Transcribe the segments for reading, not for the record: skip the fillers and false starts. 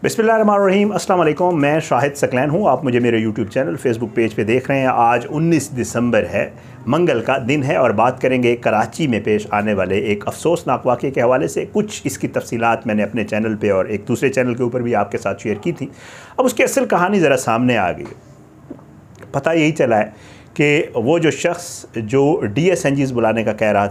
बिस्मिल्लाहिर्रहमानिर्रहीम, अस्सलाम वालेकुम। मैं शाहिद सकलैन हूँ। आप मुझे मेरे यूट्यूब चैनल फेसबुक पेज पे देख रहे हैं। आज 19 दिसंबर है, मंगल का दिन है और बात करेंगे कराची में पेश आने वाले एक अफसोसनाक वाक़े के हवाले से। कुछ इसकी तफसीलात मैंने अपने चैनल पे और एक दूसरे चैनल के ऊपर भी आपके साथ शेयर की थी। अब उसकी असल कहानी ज़रा सामने आ गई। पता यही चला है कि वो जो शख्स जो DSNGs बुलाने का कह रहा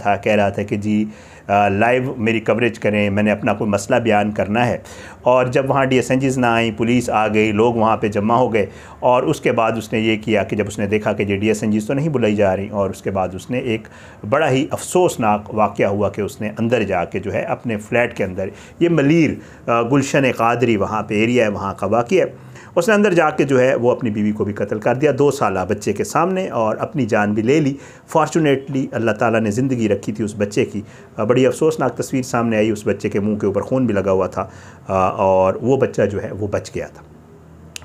था कि जी लाइव मेरी कवरेज करें, मैंने अपना कोई मसला बयान करना है। और जब वहाँ DSNGs ना आई, पुलिस आ गई, लोग वहाँ पे जमा हो गए और उसके बाद उसने ये किया कि जब उसने देखा कि जी DSNGs तो नहीं बुलाई जा रही, और उसके बाद उसने एक बड़ा ही अफसोसनाक वाक़या हुआ कि उसने अंदर जाके जो है अपने फ्लैट के अंदर, ये मलीर गुलशन कादरी वहाँ पे एरिया है, वहाँ का वाक़या है, उसने अंदर जाके जो है वो अपनी बीवी को भी कत्ल कर दिया 2 साला बच्चे के सामने, और अपनी जान भी ले ली। फॉर्चुनेटली अल्लाह ताला ने ज़िंदगी रखी थी उस बच्चे की। बड़ी अफसोसनाक तस्वीर सामने आई, उस बच्चे के मुंह के ऊपर खून भी लगा हुआ था और वो बच्चा जो है वो बच गया था।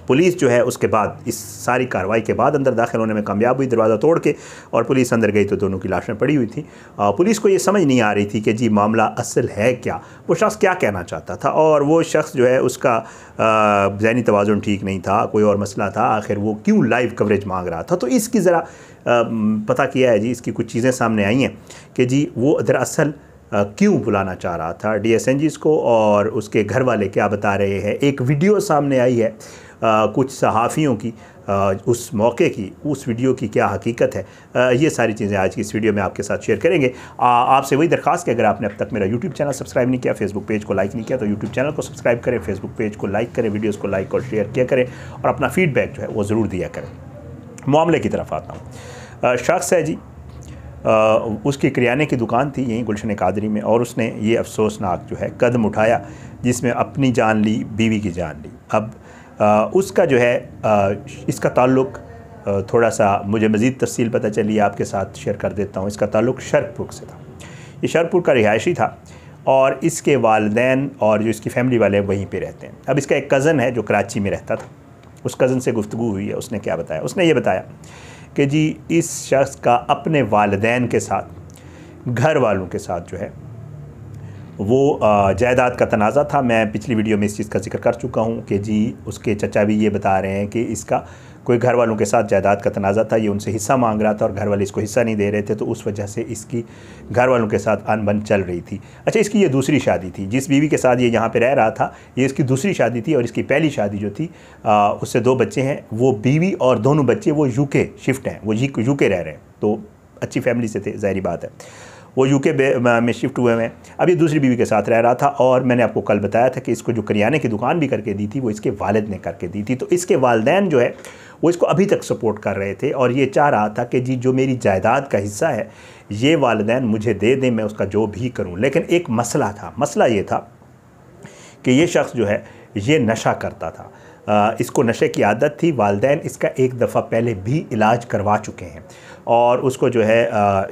पुलिस जो है उसके बाद इस सारी कार्रवाई के बाद अंदर दाखिल होने में कामयाब हुई, दरवाज़ा तोड़ के, और पुलिस अंदर गई तो दोनों की लाशें पड़ी हुई थी। पुलिस को ये समझ नहीं आ रही थी कि जी मामला असल है क्या, वो शख्स क्या कहना चाहता था। और वो शख्स जो है उसका ज़हनी तवाज़ुन ठीक नहीं था, कोई और मसला था, आखिर वो क्यों लाइव कवरेज मांग रहा था। तो इसकी ज़रा पता किया है जी, इसकी कुछ चीज़ें सामने आई हैं कि जी वो दरअसल क्यों बुलाना चाह रहा था DSNGs को, और उसके घर वाले क्या बता रहे हैं। एक वीडियो सामने आई है कुछ सहाफ़ियों की, उस मौके की, उस वीडियो की क्या हकीकत है, ये सारी चीज़ें आज की इस वीडियो में आपके साथ शेयर करेंगे। आपसे वही दरख्वास्त कि अगर आपने अब तक मेरा यूट्यूब चैनल सब्सक्राइब नहीं किया, फेसबुक पेज को लाइक नहीं किया, तो यूट्यूब चैनल को सब्सक्राइब करें, फेसबुक पेज को लाइक करें, वीडियोज़ को लाइक और शेयर किया करें, और अपना फ़ीडबैक जो है वो ज़रूर दिया करें। मामले की तरफ आता हूँ। शख्स है जी, उसकी किराने की दुकान थी यहीं गुलशन कादरी में, और उसने ये अफसोसनाक जो है कदम उठाया जिसमें अपनी जान ली, बीवी की जान ली। अब उसका जो है इसका ताल्लुक़ थोड़ा सा मुझे मज़ीद तफसील पता चली, आपके साथ शेयर कर देता हूँ। इसका ताल्लुक़ शरकपुर से था। ये शरकपुर का रिहायशी था और इसके वालिदैन और जो इसकी फ़ैमिली वाले वहीं पे रहते हैं। अब इसका एक कज़न है जो कराची में रहता था, उस कज़न से गुफ्तगू हुई है। उसने क्या बताया, उसने ये बताया कि जी इस शख्स का अपने वालिदैन के साथ, घर वालों के साथ जो है वो जायदाद का तनाज़ा था। मैं पिछली वीडियो में इस चीज़ का जिक्र कर चुका हूँ कि जी उसके चचा भी ये बता रहे हैं कि इसका कोई घर वालों के साथ जायदाद का तनाज़ा था, ये उनसे हिस्सा मांग रहा था और घर वाले इसको हिस्सा नहीं दे रहे थे, तो उस वजह से इसकी घर वालों के साथ अनबन चल रही थी। अच्छा, इसकी ये दूसरी शादी थी, जिस बीवी के साथ ये यहाँ पे रह रहा था ये इसकी दूसरी शादी थी, और इसकी पहली शादी जो थी उससे 2 बच्चे हैं। वो बीवी और दोनों बच्चे वो UK शिफ्ट हैं, वो UK रह रहे हैं, तो अच्छी फैमिली से थे, ज़ाहिर बात है, वो UK में शिफ्ट हुए हैं। अब ये दूसरी बीवी के साथ रह रहा था, और मैंने आपको कल बताया था कि इसको जो करियाने की दुकान भी करके दी थी वो इसके वालिद ने करके दी थी। तो इसके वालिदैन जो है वो इसको अभी तक सपोर्ट कर रहे थे, और ये चाह रहा था कि जी जो मेरी जायदाद का हिस्सा है ये वालिदैन मुझे दे दें, मैं उसका जो भी करूँ। लेकिन एक मसला था, मसला ये था कि ये शख्स जो है ये नशा करता था, इसको नशे की आदत थी। वालिदैन इसका एक दफ़ा पहले भी इलाज करवा चुके हैं और उसको जो है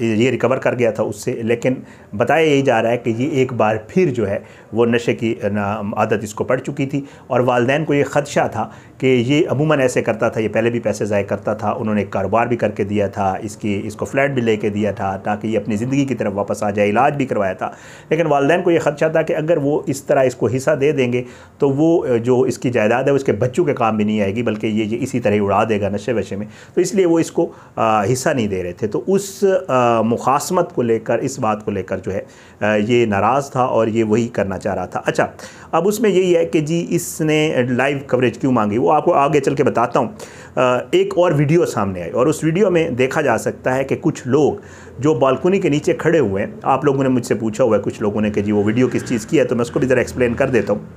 ये रिकवर कर गया था उससे, लेकिन बताया यही जा रहा है कि ये एक बार फिर जो है वो नशे की आदत इसको पड़ चुकी थी। और वालिदैन को ये ख़दशा था कि ये अमूमन ऐसे करता था, ये पहले भी पैसे ज़ाय करता था, उन्होंने एक कारोबार भी करके दिया था, इसको फ्लैट भी लेके दिया था ताकि ये अपनी ज़िंदगी की तरफ वापस आ जाए, इलाज भी करवाया था। लेकिन वालिदैन को ये ख़दशा था कि अगर वो इस तरह इसको हिस्सा दे देंगे तो वो जो इसकी जायदाद है उसके बच्चों के काम भी नहीं आएगी, बल्कि ये इसी तरह उड़ा देगा नशे वशे में। तो इसलिए वो इसको हिस्सा नहीं दे रहे थे। तो उस मुखासमत को लेकर, इस बात को लेकर जो है ये नाराज़ था और ये वही करना चाह रहा था। अच्छा, अब उसमें यही है कि जी इसने लाइव कवरेज क्यों मांगी, वो आपको आगे चल के बताता हूँ। एक और वीडियो सामने आई और उस वीडियो में देखा जा सकता है कि कुछ लोग जो बालकनी के नीचे खड़े हुए हैं, आप लोगों ने मुझसे पूछा हुआ है कुछ लोगों ने कि जी वो वीडियो किस चीज़ की है, तो मैं उसको भी ज़रा एक्सप्लेन कर देता हूँ।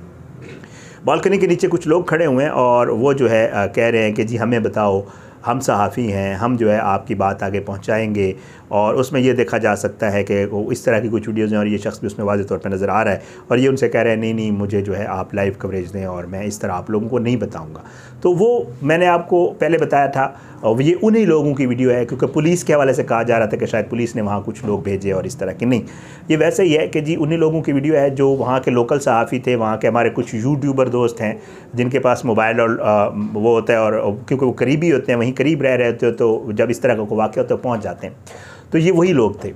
बालकनी के नीचे कुछ लोग खड़े हुए हैं और वो जो है कह रहे हैं कि जी हमें बताओ, हम सहाफ़ी हैं, हम जो है आपकी बात आगे पहुंचाएंगे। और उसमें ये देखा जा सकता है कि वो इस तरह की कुछ वीडियोज़ हैं और ये शख्स भी उसमें वाज़ेह तौर पे नज़र आ रहा है, और ये उनसे कह रहे हैं नहीं नहीं मुझे जो है आप लाइव कवरेज दें और मैं इस तरह आप लोगों को नहीं बताऊँगा। तो वो मैंने आपको पहले बताया था, और ये उन्हीं लोगों की वीडियो है, क्योंकि पुलिस के हवाले से कहा जा रहा था कि शायद पुलिस ने वहाँ कुछ लोग भेजे और इस तरह की, नहीं, ये वैसे ही है कि जी उन्हीं लोगों की वीडियो है जो वहाँ के लोकल सहाफ़ी थे। वहाँ के हमारे कुछ यूट्यूबर दोस्त हैं जिनके पास मोबाइल और वो होता है, और क्योंकि वो करीबी होते हैं, वहीं करीब रह रहे होते हो, तो जब इस तरह का कोई वाक़या होता है तो पहुँच जाते हैं। तो ये वही लोग थे।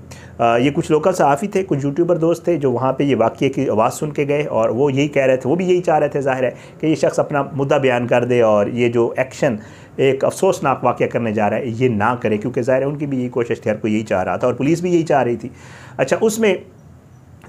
ये कुछ लोकल सहाफ़ी थे, कुछ यूट्यूबर दोस्त थे जो वहाँ पे ये वाक़ये की आवाज़ सुन के गए और वो यही कह रहे थे, वो भी यही चाह रहे थे ज़ाहिर है कि ये शख्स अपना मुद्दा बयान कर दे और ये जो एक्शन एक अफसोसनाक वाक़या करने जा रहा है ये ना करे, क्योंकि ज़ाहिर है उनकी भी यही कोशिश थी, हर कोई यही चाह रहा था और पुलिस भी यही चाह रही थी। अच्छा, उसमें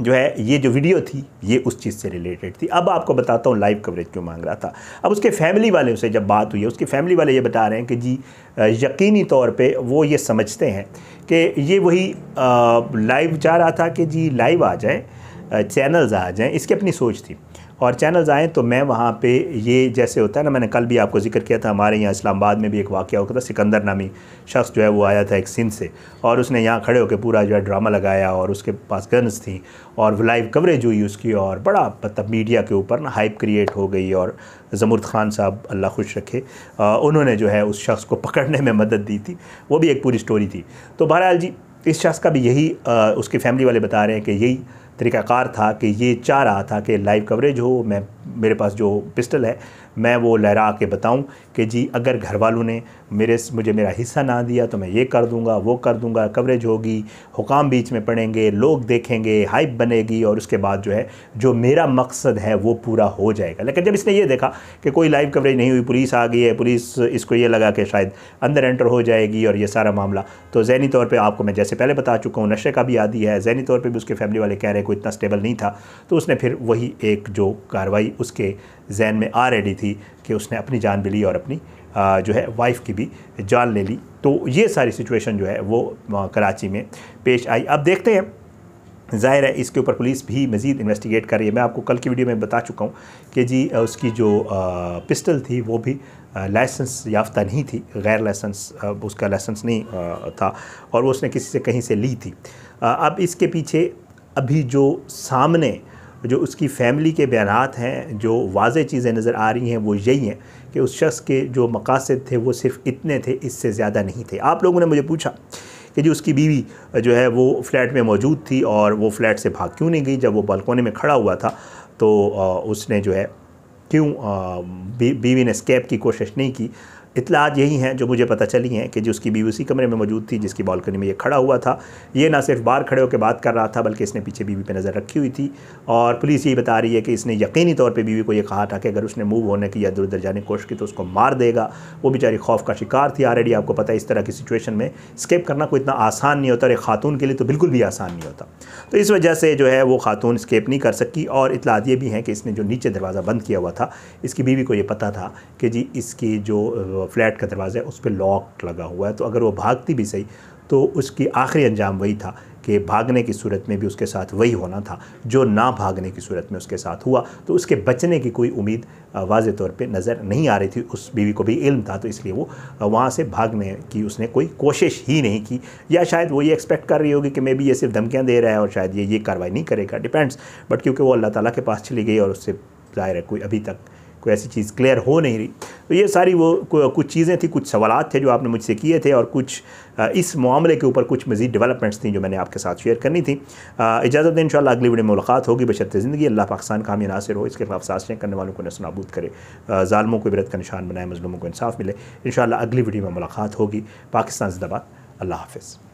जो है ये जो वीडियो थी ये उस चीज़ से रिलेटेड थी। अब आपको बताता हूँ लाइव कवरेज क्यों मांग रहा था। अब उसके फैमिली वाले से जब बात हुई है, उसके फैमिली वाले ये बता रहे हैं कि जी यकीनी तौर पे वो ये समझते हैं कि ये वही लाइव चाह रहा था कि जी लाइव आ जाए, चैनल्स आ जाएँ, इसकी अपनी सोच थी और चैनल्स आएँ तो मैं वहाँ पे ये जैसे होता है ना, मैंने कल भी आपको जिक्र किया था, हमारे यहाँ इस्लामाबाद में भी एक वाक़या होता था। सिकंदर नामी शख्स जो है वो आया था एक सिंध से और उसने यहाँ खड़े होकर पूरा जो है ड्रामा लगाया और उसके पास गन्स थी और लाइव कवरेज हुई उसकी और बड़ा मतलब मीडिया के ऊपर ना हाइप क्रिएट हो गई और ज़मुर्द खान साहब अल्लाह खुश रखे उन्होंने जो है उस शख्स को पकड़ने में मदद दी थी। वो भी एक पूरी स्टोरी थी। तो बहरहाल जी इस शख्स का भी यही उसके फैमिली वाले बता रहे हैं कि यही तरीक़ाकार था कि ये चाह रहा था कि लाइव कवरेज हो, मैं मेरे पास जो पिस्टल है मैं वो लहरा के बताऊं कि जी अगर घर वालों ने मुझे मेरा हिस्सा ना दिया तो मैं ये कर दूंगा, वो कर दूंगा, कवरेज होगी, हुकाम बीच में पड़ेंगे, लोग देखेंगे, हाइप बनेगी और उसके बाद जो है जो मेरा मकसद है वो पूरा हो जाएगा। लेकिन जब इसने ये देखा कि कोई लाइव कवरेज नहीं हुई, पुलिस आ गई है, पुलिस इसको ये लगा कि शायद अंदर एंटर हो जाएगी और ये सारा मामला, तो ज़हनी तौर पर आपको मैं जैसे पहले बता चुका हूँ नशे का भी आदी है, ज़हनी तौर पर भी उसके फैमिली वाले कह रहे हैं कोई इतना स्टेबल नहीं था, तो उसने फिर वही एक जो कार्रवाई उसके जहन में आ रेडी थी कि उसने अपनी जान भी ली और अपनी जो है वाइफ की भी जान ले ली। तो ये सारी सिचुएशन जो है वो कराची में पेश आई। अब देखते हैं, ज़ाहिर है इसके ऊपर पुलिस भी मज़ीद इन्वेस्टिगेट कर रही है। मैं आपको कल की वीडियो में बता चुका हूँ कि जी उसकी जो पिस्टल थी वो भी लाइसेंस याफ्ता नहीं थी, गैर लाइसेंस उसका लाइसेंस नहीं था और वो उसने किसी से कहीं से ली थी। अब इसके पीछे अभी जो सामने जो उसकी फ़ैमिली के बयानात हैं, जो वाज़ेह चीज़ें नज़र आ रही हैं वो यही हैं कि उस शख्स के जो मकासद थे वो सिर्फ़ इतने थे, इससे ज़्यादा नहीं थे। आप लोगों ने मुझे पूछा कि जी उसकी बीवी जो है वो फ्लैट में मौजूद थी और वो फ्लैट से भाग क्यों नहीं गई, जब वो बालकोनी में खड़ा हुआ था तो उसने जो है क्यों बीवी ने एस्केप की कोशिश नहीं की। इत्तलात यही हैं जो मुझे पता चली हैं कि जो उसकी बीवी उसी कमरे में मौजूद थी जिसकी बालकनी में ये खड़ा हुआ था। ये ना सिर्फ बाहर खड़े होकर बात कर रहा था बल्कि इसने पीछे बीवी पे नज़र रखी हुई थी और पुलिस यही बता रही है कि इसने यकीनी तौर पे बीवी को ये कहा था कि अगर उसने मूव होने की या इधर उधर जाने की कोशिश की तो उसको मार देगा। वो बेचारी खौफ का शिकार थी ऑलरेडी। आपको पता है इस तरह की सिचुएशन में स्केप करना कोई इतना आसान नहीं होता और एक खातून के लिए तो बिल्कुल भी आसान नहीं होता। तो इस वजह से जो है वो खातून स्केप नहीं कर सकी। और इत्तलात ये भी हैं कि इसने जो नीचे दरवाज़ा बंद किया हुआ था, इसकी बीवी को ये पता था कि जी इसकी जो फ्लैट का दरवाज़ा उस पर लॉक लगा हुआ है, तो अगर वो भागती भी सही तो उसकी आखिरी अंजाम वही था कि भागने की सूरत में भी उसके साथ वही होना था जो ना भागने की सूरत में उसके साथ हुआ। तो उसके बचने की कोई उम्मीद वाज़े तौर पे नज़र नहीं आ रही थी। उस बीवी को भी इल्म था, तो इसलिए वो वहाँ से भागने की उसने कोई कोशिश ही नहीं की, या शायद वो ये एक्सपेक्ट कर रही होगी कि मे बी ये सिर्फ धमकियाँ दे रहा है और शायद ये कार्रवाई नहीं करेगा, डिपेंड्स। बट क्योंकि वो अल्लाह ताला के पास चली गई और उससे ज़ाहिर है कोई अभी तक कोई ऐसी चीज़ क्लियर हो नहीं रही। तो ये सारी वो कुछ चीज़ें थी, कुछ सवालात थे जो आपने मुझसे किए थे और कुछ इस मामले के ऊपर कुछ मज़ीद डेवलपमेंट्स थी जो मैंने आपके साथ शेयर करनी थी। इजाज़त दें, इंशाअल्लाह अगली वीडियो में मुलाकात होगी। बशर्ते ज़िंदगी अल्लाह पाकिस्तान का हामी नासिर हो, इसके खिलाफ साजिशें करने वालों को नस्ल नाबूद करे, ज़ालिमों को इबरत का निशान बनाए, मज़लूमों को इंसाफ मिले। इंशाअल्लाह अगली वीडियो में मुलाकात होगी। पाकिस्तान ज़िंदाबाद। अल्लाह हाफ़िज़।